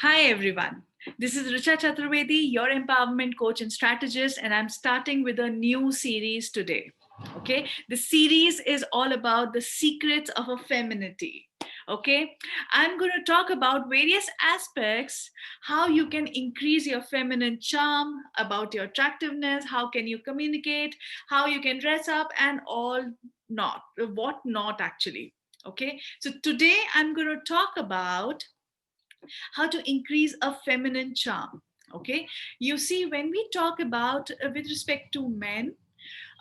Hi everyone. This is Richa Chaturvedi, your empowerment coach and strategist, and I'm starting with a new series today. Okay, the series is all about the secrets of a femininity. Okay, I'm going to talk about various aspects, how you can increase your feminine charm, about your attractiveness, how can you communicate, how you can dress up, and all not what not actually. Okay, so today I'm going to talk about how to increase a feminine charm. Okay, you see, when we talk about with respect to men,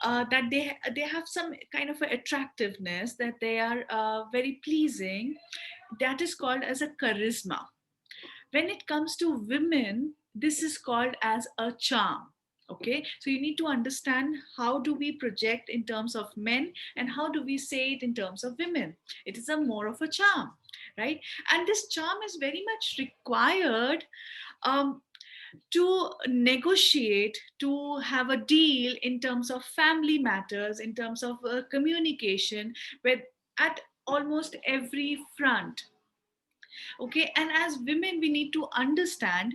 that they have some kind of a attractiveness, that they are very pleasing, that is called as a charisma. When it comes to women, this is called as a charm. Okay, so you need to understand how do we project in terms of men and how do we say it in terms of women. It is a more of a charm, right? And this charm is very much required um, to negotiate, to have a deal in terms of family matters, in terms of communication, with at almost every front. Okay, and as women we need to understand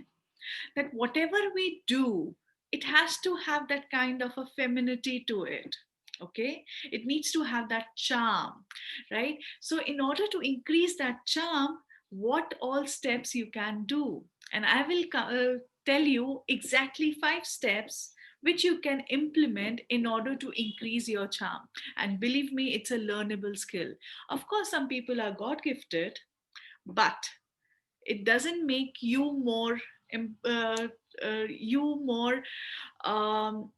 that whatever we do, it has to have that kind of a femininity to it. Okay, it needs to have that charm, right? So in order to increase that charm, what all steps you can do, and I will tell you exactly 5 steps which you can implement in order to increase your charm. And believe me, it's a learnable skill. Of course, some people are god gifted, but it doesn't make you more you more um,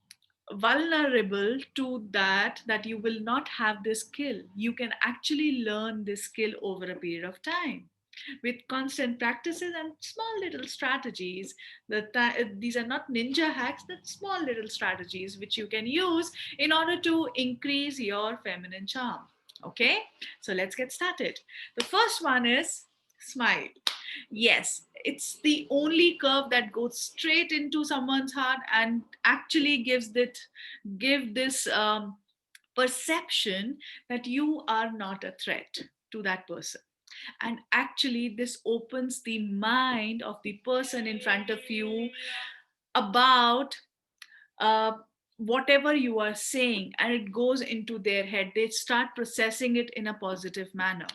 vulnerable to that you will not have this skill. You can actually learn this skill over a period of time with constant practices and small little strategies. These are not ninja hacks, but small little strategies which you can use in order to increase your feminine charm. Okay, so let's get started. The first one is smile. Yes, it's the only curve that goes straight into someone's heart and actually give this perception that you are not a threat to that person. And actually this opens the mind of the person in front of you about uh, whatever you are saying, and it goes into their head. They start processing it in a positive manner,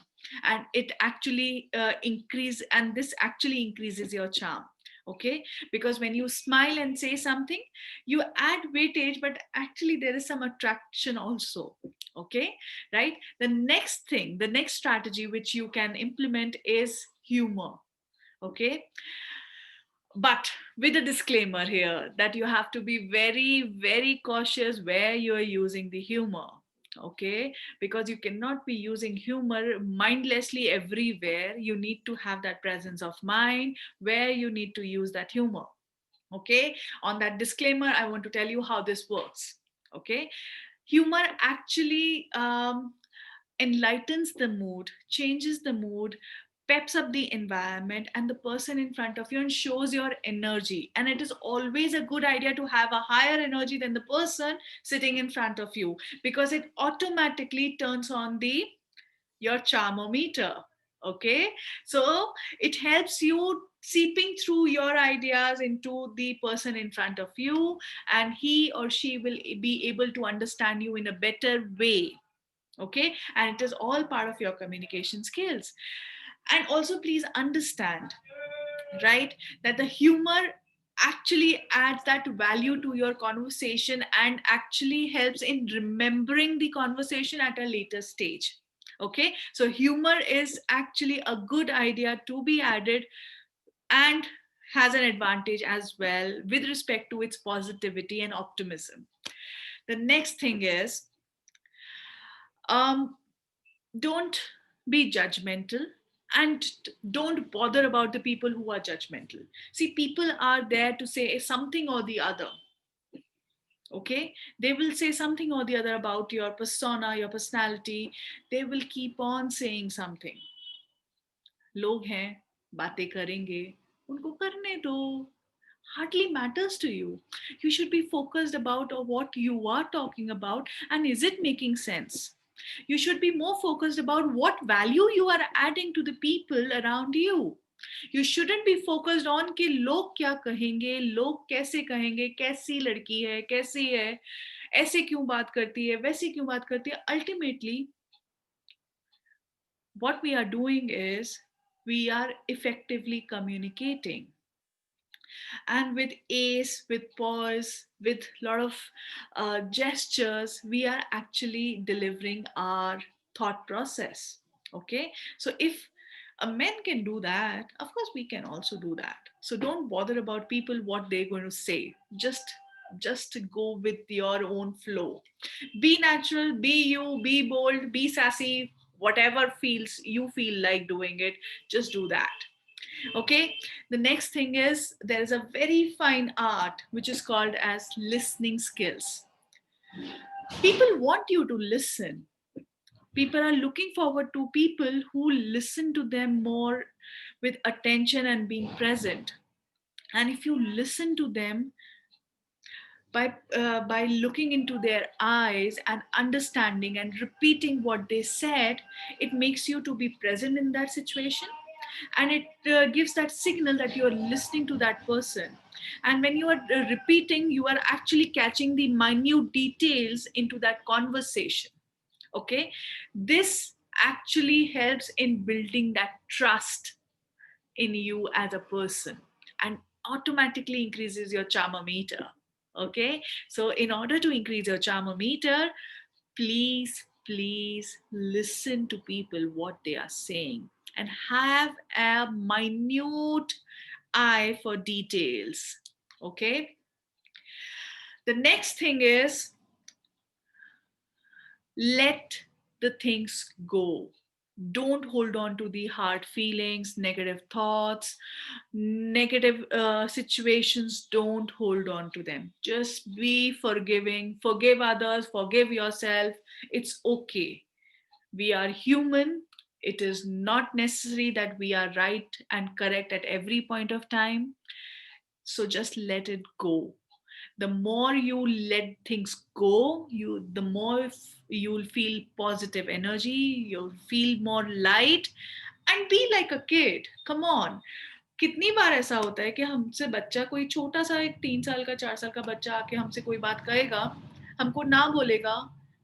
and it actually this actually increases your charm. Okay, because when you smile and say something, you add weightage, but actually there is some attraction also. Okay, right? The next strategy which you can implement is humor. Okay, but with a disclaimer here that you have to be very very cautious where you are using the humor. Okay, because you cannot be using humor mindlessly everywhere. You need to have that presence of mind where you need to use that humor. Okay, on that disclaimer I want to tell you how this works. Okay, humor actually enlightens the mood, changes the mood, peps up the environment and the person in front of you, and shows your energy. And it is always a good idea to have a higher energy than the person sitting in front of you, because it automatically turns on the your charmometer. Okay, so it helps you seeping through your ideas into the person in front of you, and he or she will be able to understand you in a better way. Okay, and it is all part of your communication skills. And also please understand, right, that the humor actually adds that value to your conversation and actually helps in remembering the conversation at a later stage. Okay, so humor is actually a good idea to be added, and has an advantage as well with respect to its positivity and optimism. The next thing is, um, don't be judgmental, and don't bother about the people who are judgmental. See, people are there to say something or the other. Okay, they will say something or the other about your persona, your personality. They will keep on saying something. लोग हैं, बातें करेंगे, उनको करने दो. Hardly matters to you. You should be focused about what you are talking about, and is it making sense. You should be more focused about what value you are adding to the people around you. You shouldn't be focused on कि लोग क्या कहेंगे, लोग कैसे कहेंगे, कैसी लड़की है, कैसी है, ऐसे क्यों बात करती है, वैसे क्यों बात करती है. Ultimately, what we are doing is we are effectively communicating, and with ace, with pause, with a lot of gestures, we are actually delivering our thought process. Okay, so if a man can do that, of course we can also do that. So don't bother about people what they're going to say. Just go with your own flow. Be natural, be you, be bold, be sassy, whatever feels you feel like doing it, just do that. Okay, the next thing is there is a very fine art which is called as listening skills. People want you to listen. People are looking forward to people who listen to them more with attention and being present. And if you listen to them by looking into their eyes and understanding and repeating what they said, it makes you to be present in that situation, and it gives that signal that you are listening to that person. And when you are repeating, you are actually catching the minute details into that conversation. Okay, this actually helps in building that trust in you as a person, and automatically increases your charmer meter. Okay, so in order to increase your charmer meter, please listen to people what they are saying, and have a minute eye for details. Okay, the next thing is let the things go. Don't hold on to the hard feelings, negative thoughts, negative situations. Don't hold on to them. Just be forgiving, forgive others, forgive yourself. It's okay. We are human. It is not necessary that we are right and correct at every point of time. So just let it go. The more you let things go, the more you'll feel positive energy, you'll feel more light, and be like a kid. Come on. कितनी बार ऐसा होता है कि हमसे बच्चा, कोई छोटा सा एक 3 साल का 4 साल का बच्चा आके हमसे कोई बात कहेगा, हमको ना बोलेगा,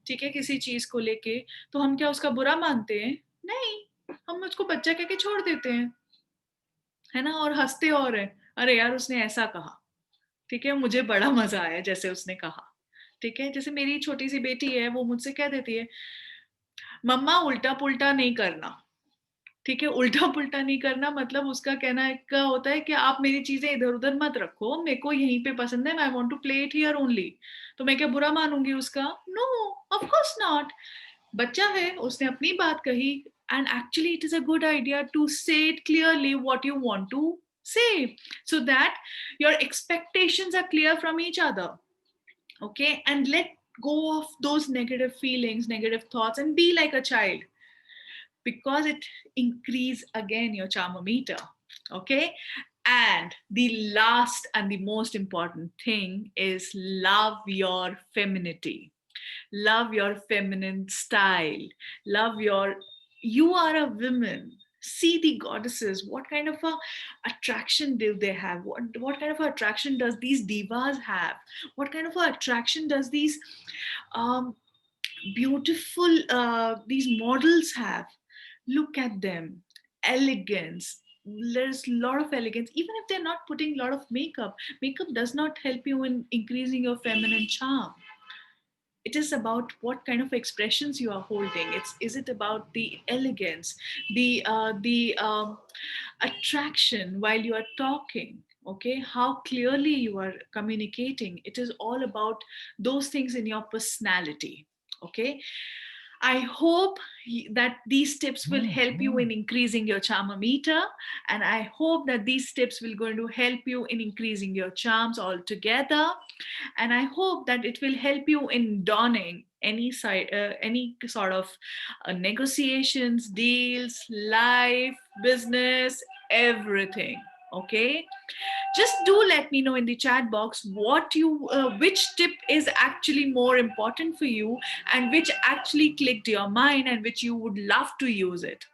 ठीक है, किसी चीज को लेके, तो हम क्या उसका बुरा मानते हैं? नहीं, हम उसको बच्चा कह के छोड़ देते हैं, है ना, और हंसते और है, अरे यार उसने ऐसा कहा, ठीक है, मुझे बड़ा मजा आया जैसे उसने कहा. ठीक है, जैसे मेरी छोटी सी बेटी है, वो मुझसे कह देती है, मम्मा उल्टा पुल्टा नहीं करना. ठीक है, उल्टा पुल्टा नहीं करना मतलब उसका कहना का होता है कि आप मेरी चीजें इधर उधर मत रखो, मेरे को यहीं पे पसंद है, I want to play it here only. तो मैं क्या बुरा मानूंगी उसका? No, of course not. बच्चा है, उसने अपनी बात कही, and actually it is a good idea to say it clearly what you want to say, so that your expectations are clear from each other. Okay, and let go of those negative feelings, negative thoughts, and be like a child, because it increase again your charm meter. Okay, and the last and the most important thing is love your femininity, love your feminine style, love your, you are a woman. See the goddesses, what kind of a attraction do they have, what kind of a attraction does these divas have, what kind of a attraction does these um, beautiful these models have. Look at them, elegance, there's a lot of elegance, even if they're not putting a lot of makeup. Makeup does not help you in increasing your feminine charm. It is about what kind of expressions you are holding. It's, is it about the elegance, the attraction while you are talking? Okay, how clearly you are communicating. It is all about those things in your personality. Okay, I hope that these tips will help you in increasing your charm meter, and I hope that these tips will going to help you in increasing your charms altogether, and I hope that it will help you in donning any side, any sort of negotiations, deals, life, business, everything. Okay, just do let me know in the chat box what you which tip is actually more important for you, and which actually clicked your mind, and which you would love to use it.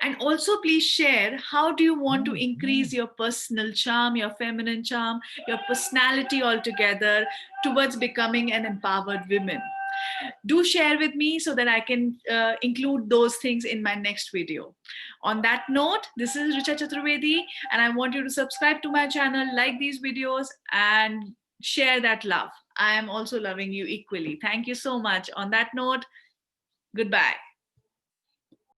And also, please share, how do you want to increase your personal charm, your feminine charm, your personality altogether towards becoming an empowered woman? Do share with me so that I can include those things in my next video. On that note, this is Richa Chaturvedi, and I want you to subscribe to my channel, like these videos, and share that love. I am also loving you equally. Thank you so much. On that note, goodbye.